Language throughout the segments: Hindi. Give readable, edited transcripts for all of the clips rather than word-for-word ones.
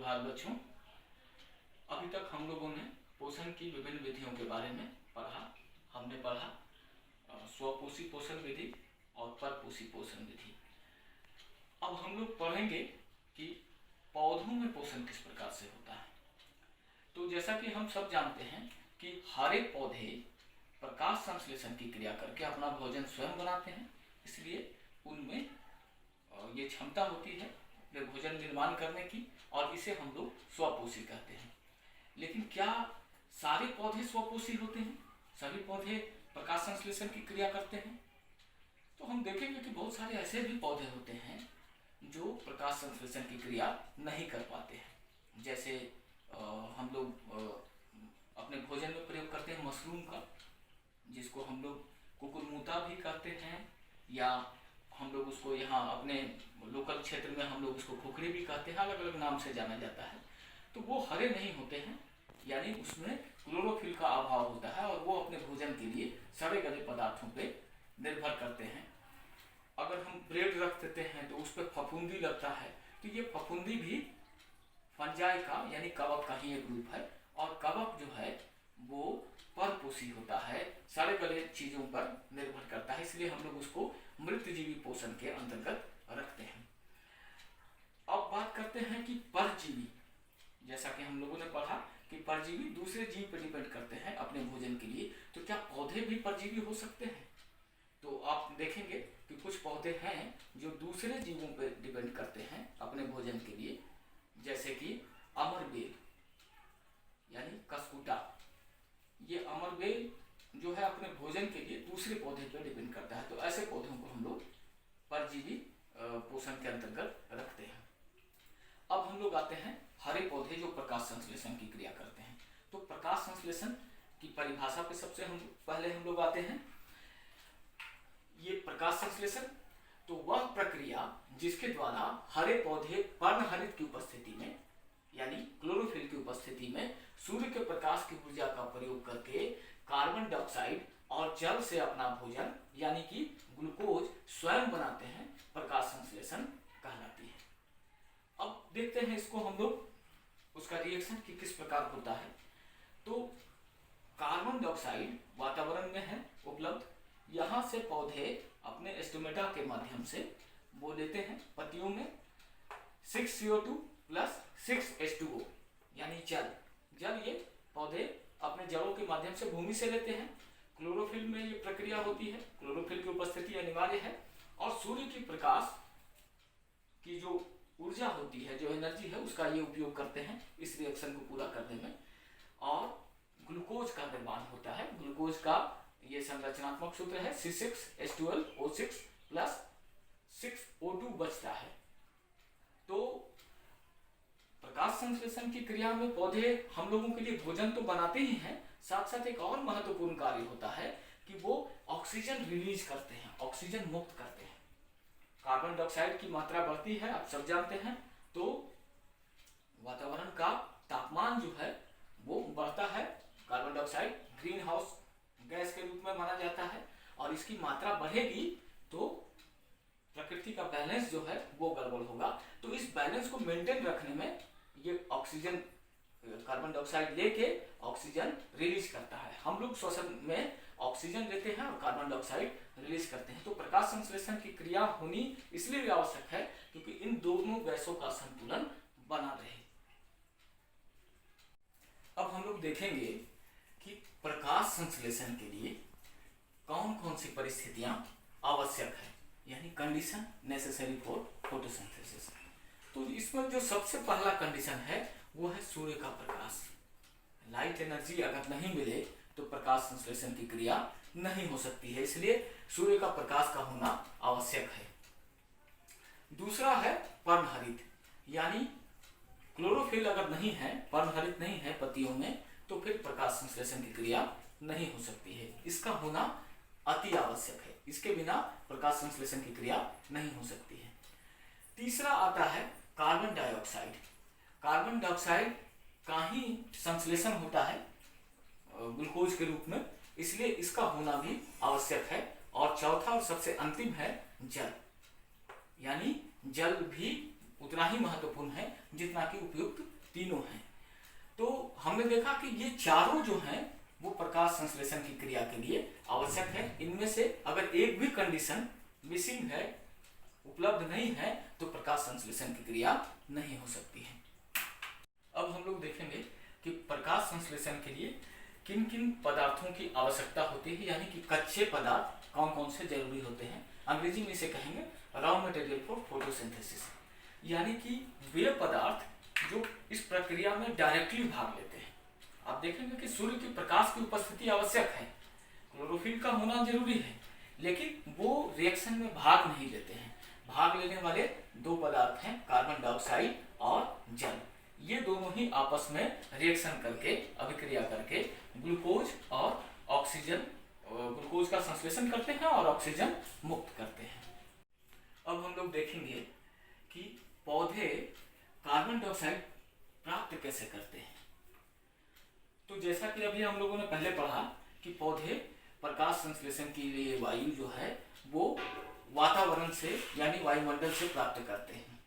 सुप्रभात बच्चों। अभी तक हम लोगों ने पोषण की विभिन्न विधियों के बारे में पढ़ा। हमने पढ़ा स्वपोषी पोषण विधि और परपोषी पोषण विधि। अब हम लोग पढ़ेंगे कि पौधों में पोषण किस प्रकार से होता है। तो जैसा कि हम सब जानते हैं कि हर एक पौधे प्रकाश संश्लेषण की क्रिया करके अपना भोजन स्वयं बनाते हैं, इसलिए उनमें ये क्षमता होती है अपने भोजन निर्माण करने की, और इसे हम लोग स्वपोषी कहते हैं। लेकिन क्या सारे पौधे स्वपोषी होते हैं? सभी पौधे प्रकाश संश्लेषण की क्रिया करते हैं? तो हम देखेंगे कि बहुत सारे ऐसे भी पौधे होते हैं जो प्रकाश संश्लेषण की क्रिया नहीं कर पाते हैं। जैसे हम लोग अपने भोजन में प्रयोग करते हैं मशरूम का, जिसको हम लोग कुकुरमुता भी कहते हैं, या हम लोग उसको यहाँ अपने लोकल क्षेत्र में हम लोग उसको खुखड़ी भी कहते हैं, अलग अलग नाम से जाना जाता है। तो वो हरे नहीं होते हैं, यानी उसमें क्लोरोफिल का अभाव होता है और वो अपने भोजन के लिए सड़े गले पदार्थों पे निर्भर करते हैं। अगर हम ब्रेड रख देते हैं तो उस पर फफूंदी लगता है, तो ये फफूंदी भी फंजाई का यानी कवक का ही एक रूप है, और कवक जो है वो परपोषी होता है, सड़े गले चीजों पर निर्भर करता है, इसलिए हम लोग उसको मृतजीवी पोषण के अंतर्गत रखते हैं। अब बात करते हैं कि परजीवी। जैसा कि हम लोगों ने पढ़ा कि परजीवी दूसरे जीव पर डिपेंड करते हैं अपने भोजन के लिए, तो क्या पौधे भी परजीवी हो सकते हैं? तो आप देखेंगे कि कुछ पौधे हैं जो दूसरे जीवों पर डिपेंड करते हैं अपने भोजन के लिए, जैसे कि अमरबेल यानी कसकुटा। ये अमरबेल जो है अपने भोजन के लिए दूसरे पौधे पर डिपेंड करता है, तो ऐसे पौधों को हम लोग परजीवी पोषण के अंतर्गत रखते हैं। अब हम लोग आते हैं हरे पौधे जो प्रकाश संश्लेषण की क्रिया करते हैं। तो प्रकाश संश्लेषण की परिभाषा पे सबसे पहले हम लोग आते हैं। ये प्रकाश संश्लेषण तो वह प्रक्रिया जिसके द्वारा हरे पौधे पर्णहरित की उपस्थिति में यानी क्लोरोफिल की उपस्थिति में सूर्य के प्रकाश की ऊर्जा का प्रयोग करके कार्बन डाइऑक्साइड और जल से अपना भोजन यानी कि ग्लूकोज स्वयं बनाते हैं, प्रकाश संश्लेषण कहलाती है। अब देखते हैं इसको हम लोग उसका रिएक्शन कि किस प्रकार होता है। तो कार्बन डाइऑक्साइड वातावरण में है उपलब्ध, यहाँ से पौधे अपने स्टोमेटा के माध्यम से वो लेते हैं पत्तियों में 6CO2 प्लस 6H2O यानी जल ये पौधे अपने जड़ों के माध्यम से भूमि से लेते हैं। क्लोरोफिल में ये प्रक्रिया होती है, क्लोरोफिल की उपस्थिति अनिवार्य है, और सूर्य की प्रकाश की जो ऊर्जा होती है, जो एनर्जी है, उसका ये उपयोग करते हैं इस रिएक्शन को पूरा करने में, और ग्लूकोज का निर्माण होता है। ग्लूकोज का ये संरचनात्मक सूत्र है C6H12O6 प्लस 6O2 बचता है। तो प्रकाश संश्लेषण की क्रिया में पौधे हम लोगों के लिए भोजन तो बनाते ही हैं, साथ साथ एक और महत्वपूर्ण कार्य होता है कि वो ऑक्सीजन रिलीज करते हैं, ऑक्सीजन मुक्त करते हैं। कार्बन डाइऑक्साइड की मात्रा बढ़ती है, आप सब जानते हैं, तो वातावरण का तापमान जो है वो बढ़ता है। Carbon dioxide green house gas के रूप में माना जाता है, और इसकी मात्रा बढ़ेगी तो प्रकृति का बैलेंस जो है वो गड़बड़ होगा। तो इस बैलेंस को मेंटेन रखने में ये ऑक्सीजन कार्बन डाइऑक्साइड लेके ऑक्सीजन रिलीज करता है। हम लोग श्वसन में ऑक्सीजन लेते हैं और कार्बन डाइऑक्साइड रिलीज करते हैं। तो प्रकाश संश्लेषण की क्रिया होनी इसलिए भी आवश्यक है क्योंकि इन दोनों गैसों का संतुलन बना रहे। अब हम लोग देखेंगे कि प्रकाश संश्लेषण के लिए कौन कौन सी परिस्थितियां आवश्यक है, यानी कंडीशन नेसेसरी फॉर फोटोसिंथेसिस। तो इसमें जो सबसे पहला कंडीशन है वो है सूर्य का प्रकाश। लाइट एनर्जी अगर नहीं मिले तो प्रकाश संश्लेषण की क्रिया नहीं हो सकती है, इसलिए सूर्य का प्रकाश का होना आवश्यक है। दूसरा है पर्णहरित, यानी क्लोरोफिल अगर नहीं है, पर्णहरित नहीं है पत्तियों में, तो फिर प्रकाश संश्लेषण की क्रिया नहीं हो सकती है। इसका होना अति आवश्यक है, इसके बिना प्रकाश संश्लेषण की क्रिया नहीं हो सकती है। तीसरा आता है कार्बन डाइऑक्साइड। कार्बन डाइऑक्साइड का ही संश्लेषण होता है ग्लूकोज के रूप में, इसलिए इसका होना भी आवश्यक है। और चौथा और सबसे अंतिम है जल, यानी जल भी उतना ही महत्वपूर्ण है जितना कि उपयुक्त तीनों हैं। तो हमने देखा कि ये चारों जो हैं वो प्रकाश संश्लेषण की क्रिया के लिए आवश्यक है। इनमें से अगर एक भी कंडीशन मिसिंग है, उपलब्ध नहीं है, तो प्रकाश संश्लेषण की क्रिया नहीं हो सकती है। अब हम लोग देखेंगे कि प्रकाश संश्लेषण के लिए किन किन पदार्थों की आवश्यकता होती है, यानी कि कच्चे पदार्थ कौन कौन से जरूरी होते हैं। अंग्रेजी में इसे कहेंगे रॉ मटेरियल फॉर फोटोसिंथेसिस, यानी कि वे पदार्थ जो इस प्रक्रिया में डायरेक्टली भाग लेते हैं। आप देखेंगे कि सूर्य के प्रकाश की उपस्थिति आवश्यक है, क्लोरोफिल का होना जरूरी है, लेकिन वो रिएक्शन में भाग नहीं लेते हैं। भाग लेने वाले दो पदार्थ हैं, कार्बन डाइऑक्साइड और जल। ये दोनों ही आपस में रिएक्शन करके, अभिक्रिया करके ग्लूकोज और ऑक्सीजन, ग्लूकोज का संश्लेषण करते हैं और ऑक्सीजन मुक्त करते हैं। अब हम लोग देखेंगे कि पौधे कार्बन डाइऑक्साइड प्राप्त कैसे करते हैं। तो जैसा कि अभी हम लोगों ने पहले पढ़ा कि पौधे प्रकाश संश्लेषण के लिए वायु जो है वो वातावरण से यानी वायुमंडल से प्राप्त करते हैं।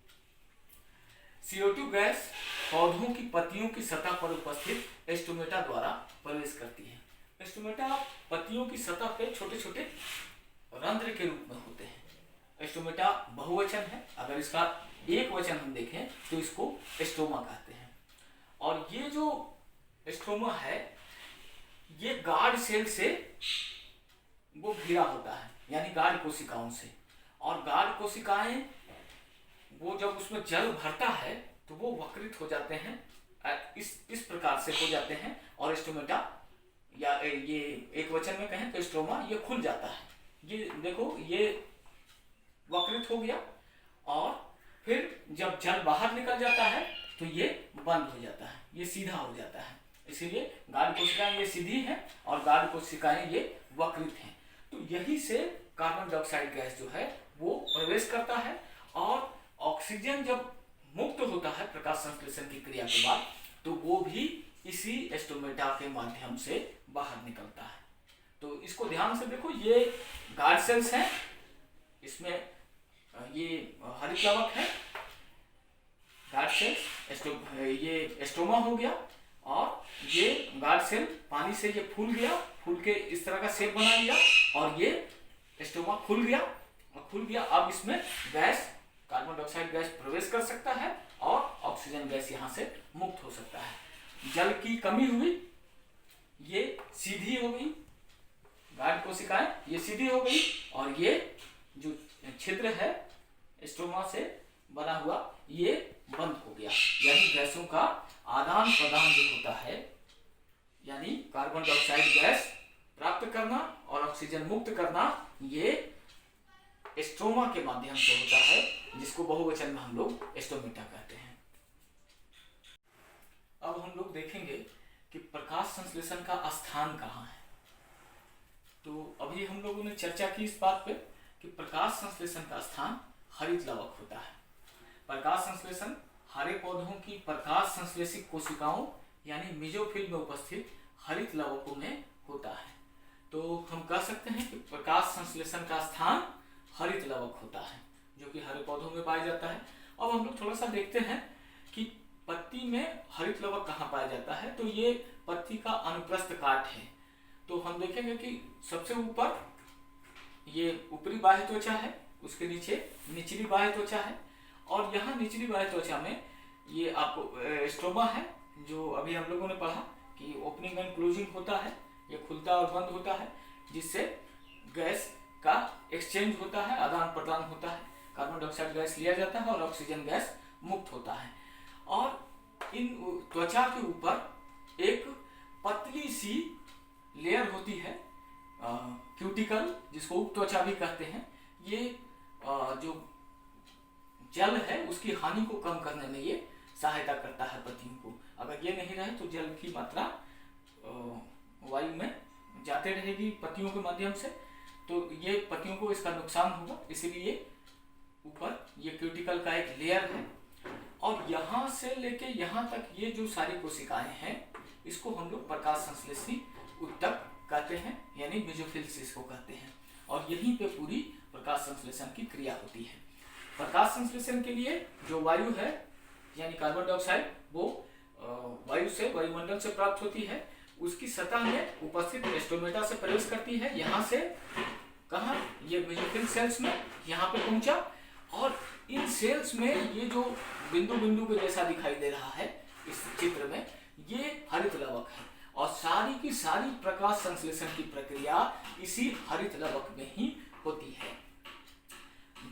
CO2 गैस पौधों की पत्तियों की सतह पर उपस्थित एस्टोमेटा द्वारा प्रवेश करती है। एस्टोमेटा पत्तियों की सतह पे छोटे छोटे रंध्र के रूप में होते हैं। एस्टोमेटा बहुवचन है, अगर इसका एक वचन हम देखें तो इसको एस्टोमा कहते हैं। और ये जो एस्टोमा है ये गार्ड सेल से वो घिरा होता है, यानी गार्ड कोशिकाओं से। और गार्ड कोशिकाएं वो जब उसमें जल भरता है तो वो वक्रित हो जाते हैं, इस प्रकार से हो जाते हैं। और एस्टोमेटा या ये एक वचन में कहें तो एस्टोमा ये खुल जाता है। ये देखो ये वक्रित हो गया और फिर जब जल बाहर निकल जाता है तो ये बंद हो जाता है, ये सीधा हो जाता है। इसीलिए गार्ड कोशिकाएं ये सीधी हैं और गार्ड कोशिकाएं ये वक्रित हैं। तो यही से कार्बन डाइऑक्साइड गैस जो है वो प्रवेश करता है और ऑक्सीजन जब मुक्त होता है प्रकाश संश्लेषण की क्रिया के बाद तो वो भी इसी एस्टोमेटा के माध्यम से बाहर निकलता है। तो इसको ध्यान से देखो, ये गार्ड सेल्स हैं, इसमें ये हरित लवक है, गार्ड सेल्स, ये एस्टोमा हो गया और ये गार्ड सेल पानी से ये फूल गया, फूल के इस तरह का शेप बना लिया और ये एस्टोमा खुल गया और खुल गया। अब इसमें गैस कार्बन डाइऑक्साइड गैस प्रवेश कर सकता है और ऑक्सीजन गैस यहाँ से मुक्त हो सकता है। जल की कमी हुई, ये सीधी हो गई, गार्ड कोशिकाएं ये सीधी हो गई और ये जो छिद्र है एस्टोमा से बना हुआ ये बंद हो गया। यानी गैसों का आदान प्रदान जो होता है, यानी कार्बन डाइऑक्साइड गैस प्राप्त करना और ऑक्सीजन मुक्त करना, ये एस्टोमा के माध्यम से होता है, जिसको बहुवचन में हम लोग एस्टोमेटा कहते हैं। अब हम लोग देखेंगे कि प्रकाश संश्लेषण का स्थान कहाँ है। तो अभी हम लोगों ने चर्चा की इस बात पे कि प्रकाश संश्लेषण का स्थान हरित लवक होता है। प्रकाश संश्लेषण हरे पौधों की प्रकाश संश्लेषित कोशिकाओं यानी मेसोफिल में उपस्थित हरित लवकों में होता है। तो हम कह सकते हैं कि प्रकाश संश्लेषण का स्थान हरित लवक होता है, जो कि हरे पौधों में पाया जाता है। अब हम लोग थोड़ा सा देखते हैं कि पत्ती में हरित लवक कहाँ पाया जाता है। तो ये पत्ती का अनुप्रस्थ काट है। तो हम देखेंगे कि सबसे ऊपर ये ऊपरी बाह्य त्वचा है, उसके नीचे निचली बाह्य त्वचा है और यहाँ निचली बाह्य त्वचा में ये आपको एस्टोमा है, जो अभी हम लोगों ने पढ़ा कि ओपनिंग एंड क्लोजिंग होता है, ये खुलता और बंद होता है, जिससे गैस का एक्सचेंज होता है, आदान प्रदान होता है, कार्बन डाइऑक्साइड गैस लिया जाता है और ऑक्सीजन गैस मुक्त होता है। और इन त्वचा के ऊपर एक पतली सी लेयर होती है, क्यूटिकल, जिसको उपत्वचा भी कहते हैं। ये जो जल है उसकी हानि को कम करने में ये सहायता करता है पत्तियों को। अगर ये नहीं रहे तो जल की मात्रा वायु में जाते रहेगी पत्तियों के माध्यम से, तो ये पत्तियों को इसका नुकसान होगा। इसलिए ऊपर ये क्यूटिकल का एक लेयर है और यहाँ से लेके यहाँ तक ये जो सारी कोशिकाएं हैं इसको हम लोग प्रकाश संश्लेषी ऊतक कहते हैं, यानी मेसोफिल्स इसको कहते हैं। और यहीं पे पूरी प्रकाश संश्लेषण की क्रिया होती है। प्रकाश संश्लेषण के लिए जो वायु है यानी कार्बन डाइऑक्साइड वो वायु से वायुमंडल से प्राप्त होती है, उसकी सतह में उपस्थित स्टोमेटा से प्रवेश करती है, यहाँ से कहाँ ये मेसोफिल सेल्स में यहाँ पे पहुंचा, और इन सेल्स में ये जो बिंदु बिंदु के जैसा दिखाई दे रहा है इस चित्र में, ये हरित लवक है और सारी की सारी प्रकाश संश्लेषण की प्रक्रिया इसी हरित लवक में ही होती है।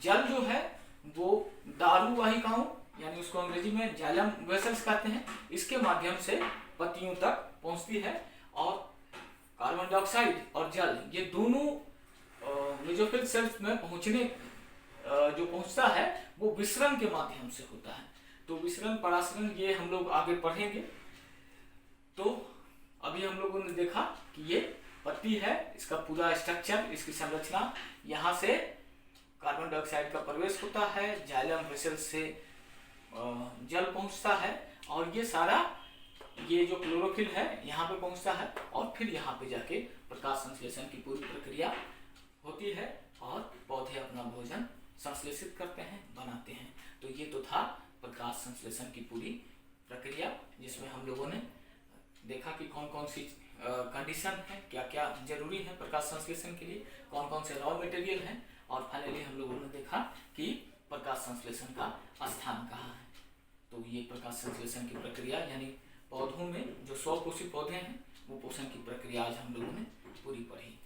जल जो है वो दारू वाहिकाओं यानी उसको अंग्रेजी में जाइलम वेसल्स कहते हैं, इसके माध्यम से पत्तियों तक पहुंचती है, और कार्बन डाइऑक्साइड और जल ये दोनों मेसोफिल सेल्स में पहुंचने जो पहुंचता है वो विसरण के माध्यम से होता है। तो विसरण परासरण ये हम लोग आगे पढ़ेंगे। तो अभी हम लोगों ने देखा कि ये पत्ती है, इसका पूरा स्ट्रक्चर, इसकी संरचना, यहाँ से कार्बन डाइऑक्साइड का प्रवेश होता है, जाइलम वेसल से जल पहुंचता है, और ये सारा ये जो क्लोरोफिल है यहाँ पे पहुंचता है, और फिर यहाँ पे जाके प्रकाश संश्लेषण की पूरी प्रक्रिया होती है और पौधे अपना भोजन संश्लेषित करते हैं, बनाते हैं। तो ये तो था प्रकाश संश्लेषण की पूरी प्रक्रिया, जिसमें हम लोगों ने देखा कि कौन कौन सी कंडीशन है, क्या क्या जरूरी है प्रकाश संश्लेषण के लिए, कौन कौन से रॉ मटेरियल हैं, और फाइनली हम लोगों ने देखा कि प्रकाश संश्लेषण का स्थान कहाँ है। तो ये प्रकाश संश्लेषण की प्रक्रिया यानी पौधों में जो स्वपोषी पौधे हैं वो पोषण की प्रक्रिया आज हम लोगों ने पूरी पढ़ी।